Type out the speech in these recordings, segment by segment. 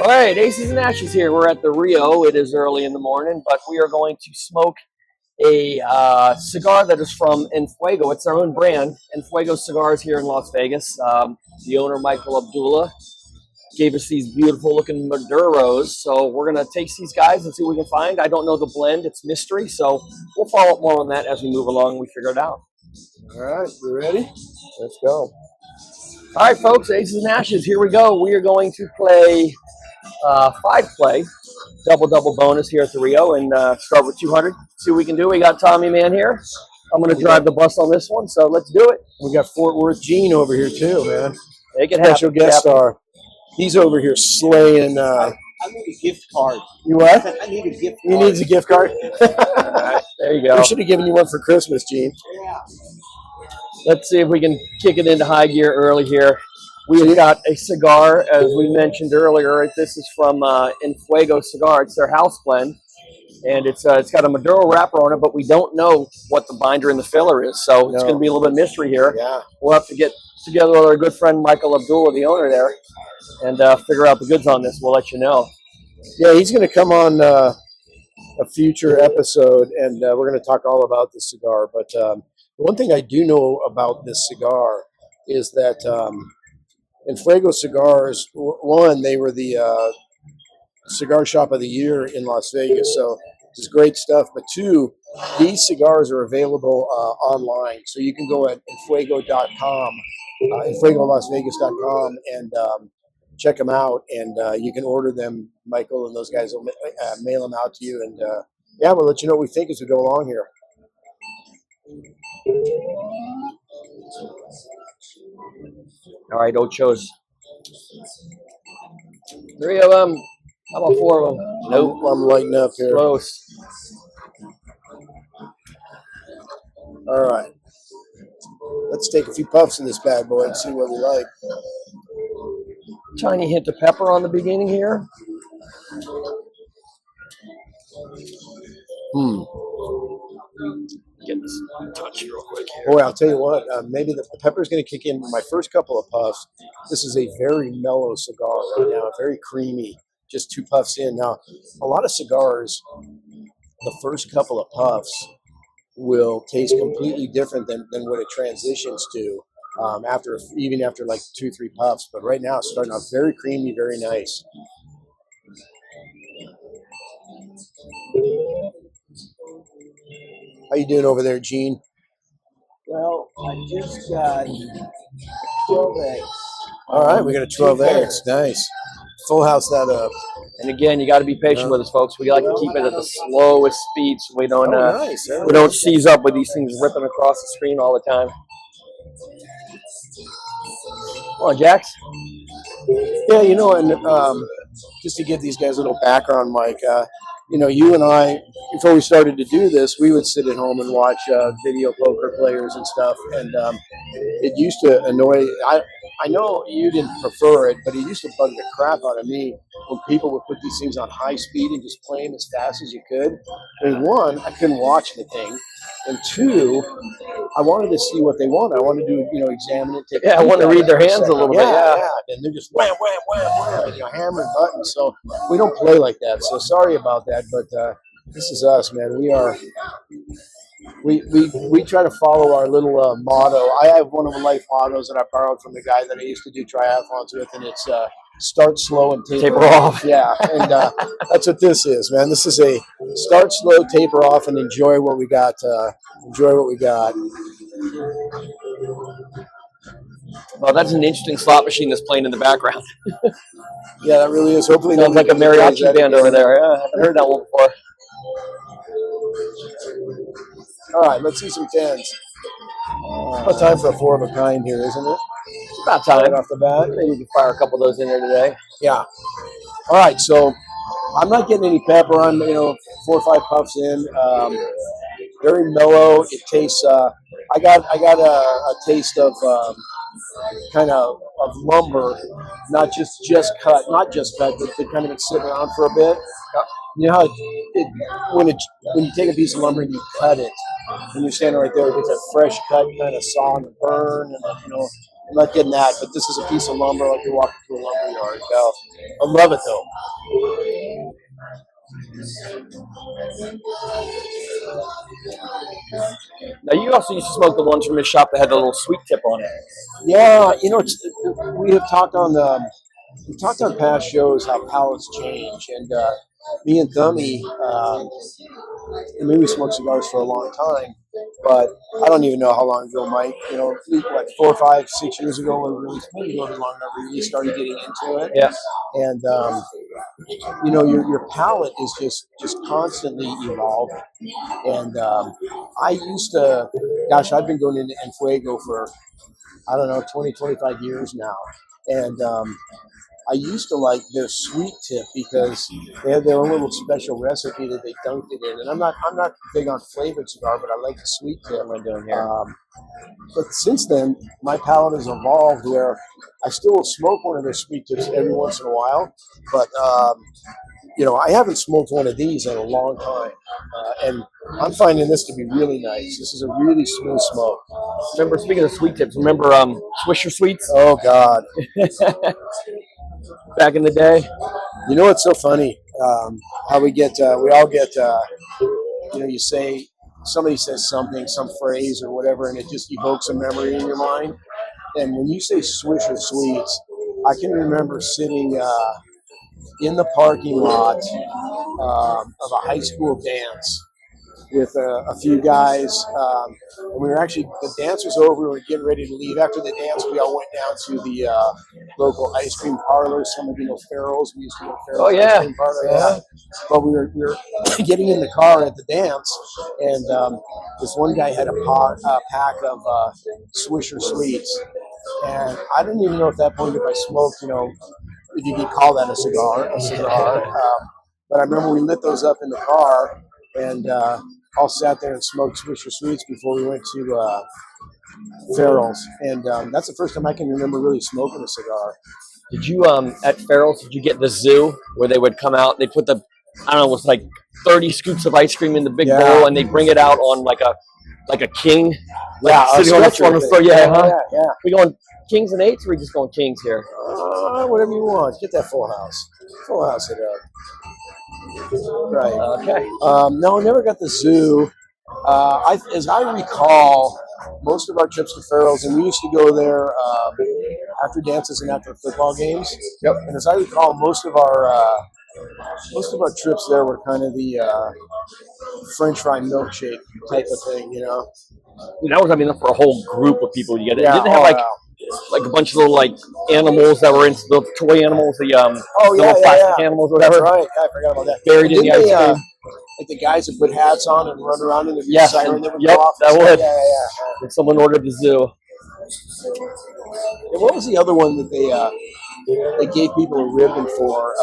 All right, Aces and Ashes here. We're at the Rio. It is early in the morning, but we are going to smoke a cigar that is from Fuego. It's our own brand, Fuego Cigars here in Las Vegas. The owner, Michael Abdullah, gave us these beautiful looking Maduros. So we're going to taste these guys and see what we can find. I don't know the blend. It's mystery. So we'll follow up more on that as we move along and we figure it out. All right, we ready? Let's go. All right, folks, Aces and Ashes, here we go. We are going to play 5-play, double bonus here at the Rio and start with 200. See what we can do. We got Tommy Man here. I'm going to drive the bus on this one, so let's do it. We got Fort Worth Gene over here too, man. Make it Special guest star. He's over here slaying. I need a gift card. You what? I need a gift card. He needs a gift card? All right, there you go. We should have given you one for Christmas, Gene. Yeah. Let's see if we can kick it into high gear early here. We got a cigar, as we mentioned earlier. This is from Fuego Cigar. It's their house blend, and it's got a Maduro wrapper on it, but we don't know what the binder and the filler is, so it's going to be a little bit of mystery here. Yeah. We'll have to get together with our good friend Michael Abdullah, the owner there, and figure out the goods on this. We'll let you know. Yeah, he's going to come on a future episode, and we're going to talk all about the cigar. But one thing I do know about this cigar is that in Fuego Cigars, one, they were the cigar shop of the year in Las Vegas, so it's great stuff. But two, these cigars are available online, so you can go at infuego.com, infuegolasvegas.com, and check them out, and you can order them. Michael and those guys will mail them out to you, and yeah, we'll let you know what we think as we go along here. All right, Ochos. 3 of them. How about 4 of them? Nope, I'm lighting up here. Close. All right. Let's take a few puffs of this bad boy and see what we like. Tiny hint of pepper on the beginning here. Get this touch real quick here. Boy, I'll tell you what, maybe the pepper's going to kick in my first couple of puffs. This is a very mellow cigar right now, very creamy, just 2 puffs in. Now, a lot of cigars, the first couple of puffs will taste completely different than what it transitions to even after like 2-3 puffs. But right now, it's starting off very creamy, very nice. How you doing over there, Gene? Well, I just got 12 eggs. All right, we got a 12 eggs. Nice. Full house that up. And again, you got to be patient with us, folks. We like to keep it at the slowest speed so we don't nice. we don't seize up with these things ripping across the screen all the time. Come on, Jax. Yeah, you know, and just to give these guys a little background, Mike, you know, you and I, before we started to do this, we would sit at home and watch video poker players and stuff, and it used to annoy. I know you didn't prefer it, but it used to bug the crap out of me when people would put these things on high speed and just play them as fast as you could. I mean, one, I couldn't watch the thing, and two, I wanted to see what they want. I wanted to, you know, examine it. I want to read their hands a little bit. Yeah, and they're just wham, wham, wham, wham, and, you know, hammering buttons. So we don't play like that. So sorry about that, but this is us, man. We try to follow our little motto. I have one of the life mottos that I borrowed from the guy that I used to do triathlons with, and it's start slow and taper off. Yeah, and that's what this is, man. This is a start slow, taper off, and enjoy what we got. Enjoy what we got. Well, that's an interesting slot machine that's playing in the background. Yeah, that really is. Hopefully, sounds like a mariachi band over there. Yeah, I haven't heard that one before. All right, let's see some 10s. It's about time for a 4 of a kind here, isn't it? It's about time. Right off the bat. Maybe we can fire a couple of those in there today. Yeah. All right, so I'm not getting any pepper. I'm, 4 or 5 puffs in. Very mellow. It tastes. I got a taste of kind of lumber, not just cut, but kind of been sitting around for a bit. You know how when you take a piece of lumber and you cut it, and you're standing right there, it gets a fresh cut kind of saw and burn, and I'm not getting that. But this is a piece of lumber like you're walking through a lumber yard. I love it though. Now, you also used to smoke the ones from his shop that had the little sweet tip on it. Yeah, you know, we have talked on we've talked on past shows how palates change, and me and Thummy, I mean, we smoked cigars for a long time, but I don't even know how long ago, Mike. You know, like 4, 5, 6 years ago, when we really maybe a little bit longer, we really started getting into it. Yeah. And you know, your palate is just constantly evolving. And I used to, gosh, I've been going into Fuego for I don't know 20, 25 years now, and I used to like their sweet tip because they had their own little special recipe that they dunked it in. And I'm not big on flavored cigar, but I like the sweet tip. What am I doing here? But since then, my palate has evolved where I still will smoke one of their sweet tips every once in a while. But you know, I haven't smoked one of these in a long time, and I'm finding this to be really nice. This is a really smooth smoke. Remember, speaking of sweet tips, remember Swisher Sweets Oh God. back in the day? You know what's so funny? How we all get, you know, you say, somebody says something, some phrase or whatever, and it just evokes a memory in your mind. And when you say Swisher Sweets, I can remember sitting in the parking lot of a high school dance with a few guys. And we were actually, the dance was over. We were getting ready to leave. After the dance, we all went down to the local ice cream parlor. Some of you know Farrell's. We used to go to Farrell's Oh, yeah. ice cream parlor. Yeah. But we were getting in the car at the dance, and this one guy had a pack of Swisher Sweets. And I didn't even know at that point if I smoked, you know, if you could call that a cigar. But I remember we lit those up in the car, and all sat there and smoked Swisher Sweets before we went to Farrell's. And that's the first time I can remember really smoking a cigar. Did you at Farrell's? Did you get the zoo where they would come out? They put the I don't know, it was like 30 scoops of ice cream in the big bowl, and they bring it out on like a king, like sitting on the front of the store. Yeah. We going kings and eights, or we just going kings here? Whatever you want. Get that full house. Full house it up. Right. Okay. No, never got the zoo. As I recall, most of our trips to Farrell's, and we used to go there after dances and after football games. Yep. And as I recall, most of our trips there were kind of the French fry milkshake type of thing, you know. And that was, I mean, for a whole group of people. You get it. Yeah, didn't have like a bunch of little like animals that were into the toy animals, the little plastic animals, whatever. That's right. I forgot about that. Buried in the ice cream. Like the guys that put hats on and run around in the siren that would yep, go off. that would. Yeah. If someone ordered the zoo. And what was the other one that they gave people a ribbon for?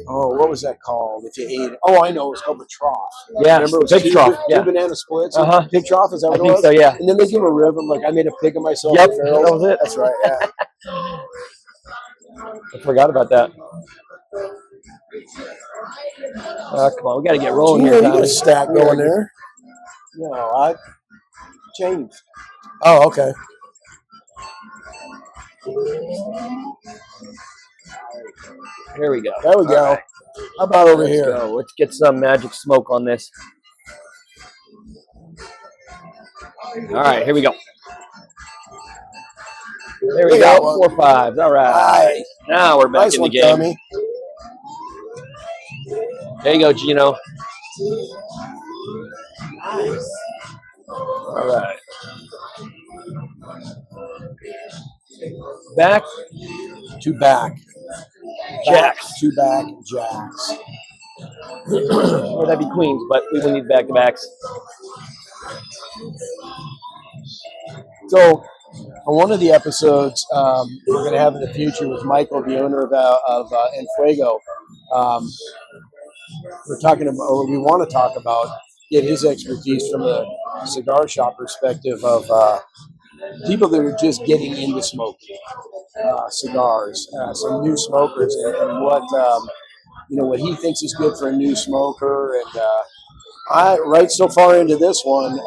What was that called? If you ate it, I know, it was called the trough. Yeah, remember it was big trough. Two banana splits. Big trough, is that what it was? I think so. Yeah. And then they give a ribbon, like I made a pig of myself. Yep, that was it. That's right. Yeah. I forgot about that. Come on, we got to get rolling here. You got a stack going there. No, I changed. Oh, okay. Here we go. There we go. Right. How about over here? Go. Let's get some magic smoke on this. All right, here we go. There we go. 4 5s. All right. Now we're back in the game. Tommy. There you go, Gino. All right. Back to back. Jacks. To back jacks. Well, that'd be queens, but we will need back to backs. So, on one of the episodes we're going to have in the future with Michael, the owner of En Fuego, we're talking about, or we want to talk about, get his expertise from the cigar shop perspective of people that are just getting into smoking cigars, some new smokers, and what what he thinks is good for a new smoker. And right so far into this one,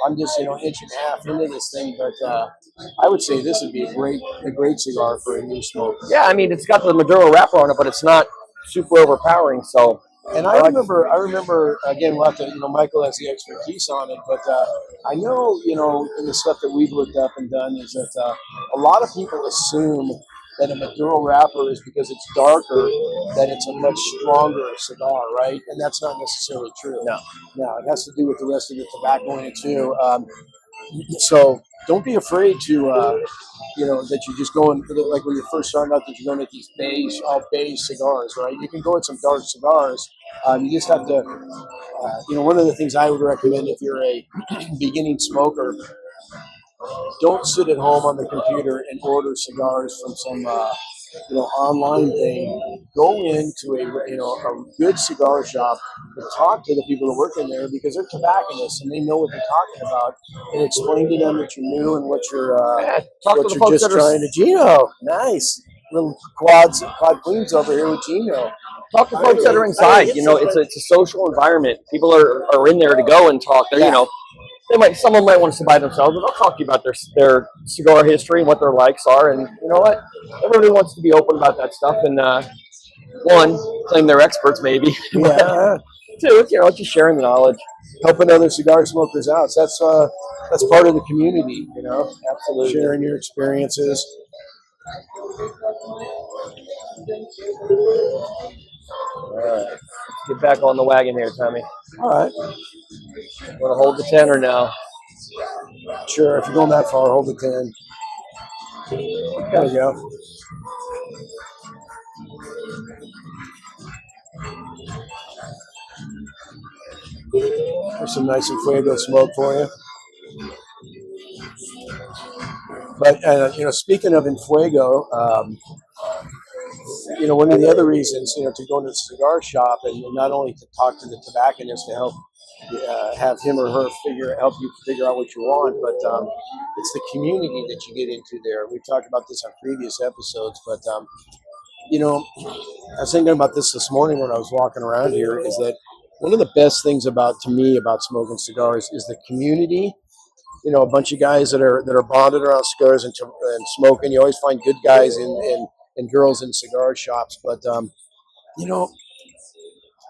I'm just inch and a half into this thing, but I would say this would be a great cigar for a new smoker. Yeah, I mean, it's got the Maduro wrapper on it, but it's not super overpowering. So, and I remember again, we'll have to, Michael has the expertise on it, but I know, in the stuff that we've looked up and done is that a lot of people assume that a Maduro wrapper is because it's darker, that it's a much stronger cigar, right? And that's not necessarily true. No, it has to do with the rest of the tobacco in it too. So don't be afraid to, that you just go and like when you're first starting out, that you're going at these all beige cigars, right? You can go at some dark cigars. You just have to, one of the things I would recommend if you're a beginning smoker, don't sit at home on the computer and order cigars from some, online thing. Go into a good cigar shop and talk to the people that work in there because they're tobacconists and they know what they're talking about. And explain to them that you're new and what you're just trying to. Gino, nice little quad queens over here with Gino. Talk to folks that are inside. It's a social environment. People are in there to go and talk. Someone might want to by themselves, but they'll talk to you about their cigar history and what their likes are. And you know what? Everybody wants to be open about that stuff. And one, claim they're experts, maybe. Yeah. Two, just sharing the knowledge, helping other cigar smokers out. So that's part of the community. Absolutely, sharing your experiences. All right, let's get back on the wagon here, Tommy. All right. Want to hold the 10 or no? Sure, if you're going that far, hold the 10. There we go. There's some nice Fuego smoke for you. But, speaking of Fuego, one of the other reasons, to go into the cigar shop and not only to talk to the tobacconist to help have him or her help you figure out what you want, but it's the community that you get into there. We've talked about this on previous episodes, but I was thinking about this morning when I was walking around here. Is that one of the best things about smoking cigars is the community. A bunch of guys that are bonded around cigars and smoking. You always find good guys and girls in cigar shops, but I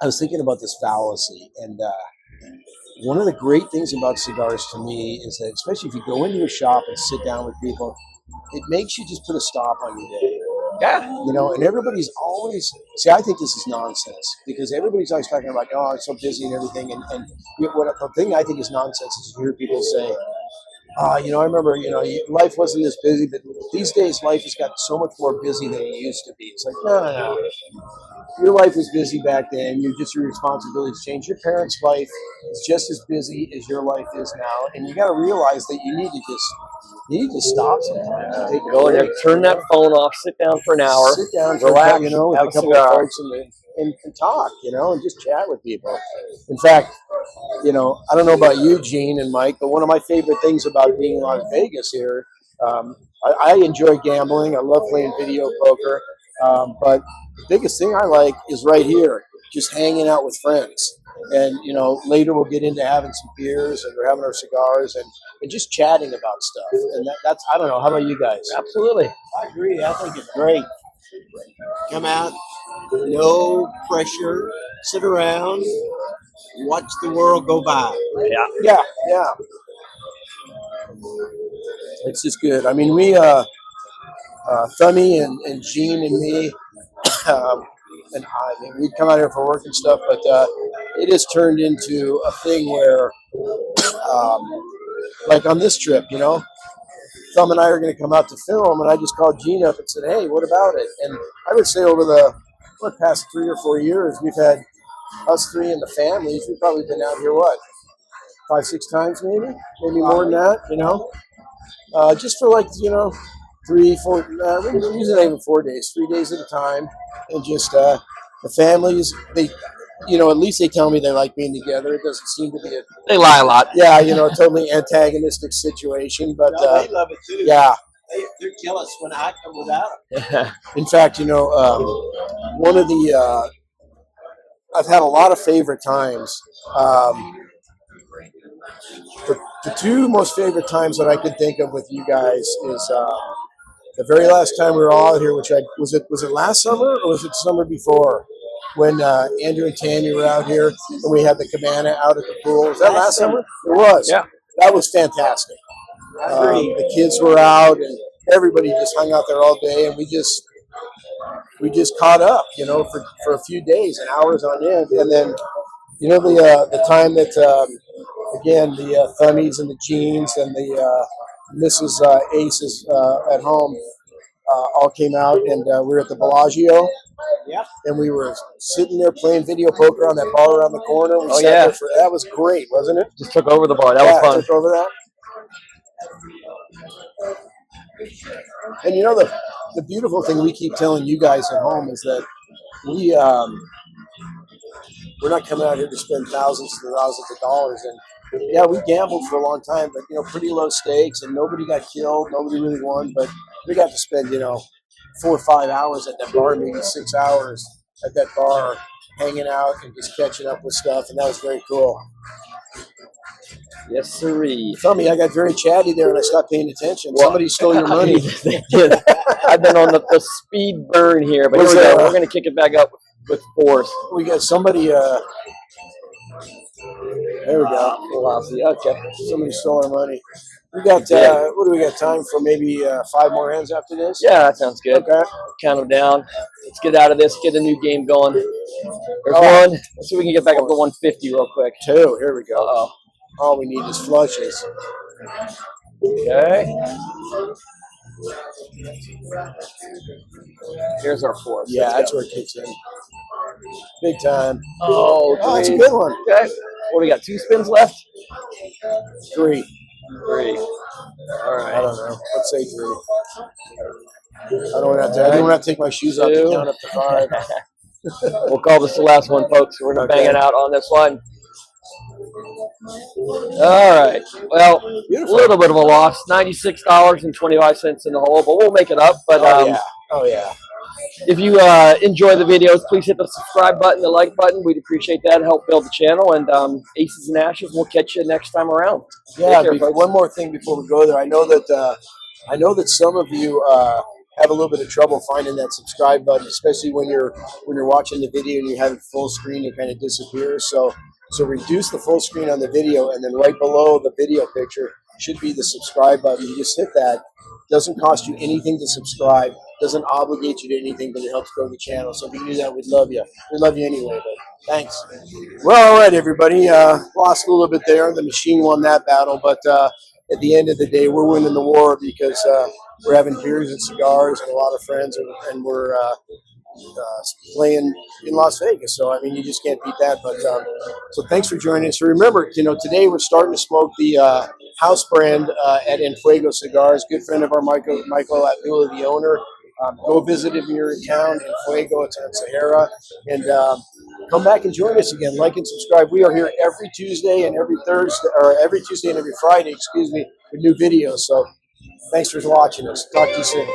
was thinking about this fallacy, and one of the great things about cigars to me is that, especially if you go into a shop and sit down with people, it makes you just put a stop on your day. Yeah. And everybody's always, I think this is nonsense because everybody's always talking about, oh, I'm so busy and everything. And what the thing I think is nonsense is you hear people say, I remember, life wasn't this busy, but these days life has gotten so much more busy than it used to be. It's like, no. Your life was busy back then. Your responsibilities changed. Your parents' life is just as busy as your life is now, and you got to realize that you need to stop sometimes. Go in there, turn that phone off, sit down for an hour, sit down, relax, with have a couple of folks, and talk, and just chat with people. In fact, I don't know about you, Gene and Mike, but one of my favorite things about being in Las Vegas here, I enjoy gambling. I love playing video poker, but the biggest thing I like is right here, just hanging out with friends. And, later we'll get into having some beers and we're having our cigars and just chatting about stuff. And that's, I don't know. How about you guys? Absolutely. I agree. I think it's great. Come out, no pressure, sit around, watch the world go by. Yeah. It's just good. I mean, we, Thummy and Gene and me, and we'd come out here for work and stuff, but it has turned into a thing where, like on this trip, Thumb and I are going to come out to film, and I just called Gene up and said, hey, what about it? And I would say over the past 3 or 4 years, we've had us three and the families. We've probably been out here, 5, 6 times maybe more than that, just for 3, 4, usually not even 4 days, 3 days at a time. And just the families, they, at least they tell me they like being together. It doesn't seem to be they lie a lot. Yeah, a totally antagonistic situation. But no, they love it too. Yeah. They're jealous when I come without them. In fact, one of the, I've had a lot of favorite times. The two most favorite times that I could think of with you guys is the very last time we were all here, which was it last summer or was it summer before? When Andrew and Tammy were out here and we had the cabana out at the pool. Was that last summer? It was. Yeah. That was fantastic. The kids were out and everybody just hung out there all day, and we just caught up, for a few days and hours on end. And then, the time that again the Thummies and the Jeans and the Mrs. Aces at home all came out, and we were at the Bellagio. Yep. And we were sitting there playing video poker on that bar around the corner. We sat there that was great, wasn't it? Just took over the bar. That was fun. Took over that. And the beautiful thing we keep telling you guys at home is that we're not coming out here to spend thousands and thousands of dollars. And yeah, we gambled for a long time, but pretty low stakes, and nobody got killed, nobody really won. But we got to spend 4 or 5 hours at that bar, maybe 6 hours at that bar, hanging out and just catching up with stuff, and that was very cool. Yes, sirree. Thummy, I got very chatty there and I stopped paying attention. Well, somebody stole your money. I've been on the speed burn here, but here we go. We're going to kick it back up with force. We got somebody. There we go. Velocity. Okay. Somebody stole our money. We got, what do we got time for? Maybe 5 more hands after this? Yeah, that sounds good. Okay. Count them down. Let's get out of this, get a new game going. There's one. Let's see if we can get back up to 150 real quick. 2. Here we go. Uh-oh. All we need is flushes. Okay. Here's our 4. Yeah, that's where it kicks in. Big time. Oh, that's a good one. Okay. What do we got? 2 spins left? 3. 3. All right. I don't know. Let's say 3. I don't have to take my shoes off to count up to 5. We'll call this the last one, folks. We're not banging out on this one. All right. Well, Beautiful. A little bit of a loss. $96.25 in the hole, but we'll make it up. But Oh yeah. If you enjoy the videos, please hit the subscribe button, the like button. We'd appreciate that. Help build the channel. And Aces and Ashes, we'll catch you next time around. Yeah. One more thing before we go there. I know that some of you have a little bit of trouble finding that subscribe button, especially when you're watching the video and you have it full screen. It kind of disappears. So reduce the full screen on the video, and then right below the video picture should be the subscribe button. You just hit that. Doesn't cost you anything to subscribe. Doesn't obligate you to anything, but it helps grow the channel. So if you do that, we'd love you. We love you anyway, but thanks. Well, all right, everybody. Lost a little bit there. The machine won that battle, but at the end of the day, we're winning the war because we're having beers and cigars and a lot of friends, and we're playing in Las Vegas. So, I mean, you just can't beat that. But so thanks for joining us. So remember, today we're starting to smoke the house brand at Fuego Cigars. Good friend of our Michael Abdullah, the owner. Go visit him here in town in Fuego. It's on Sahara. And come back and join us again. Like and subscribe. We are here every Tuesday and every Thursday, or every Tuesday and every Friday, with new videos. So thanks for watching us. Talk to you soon.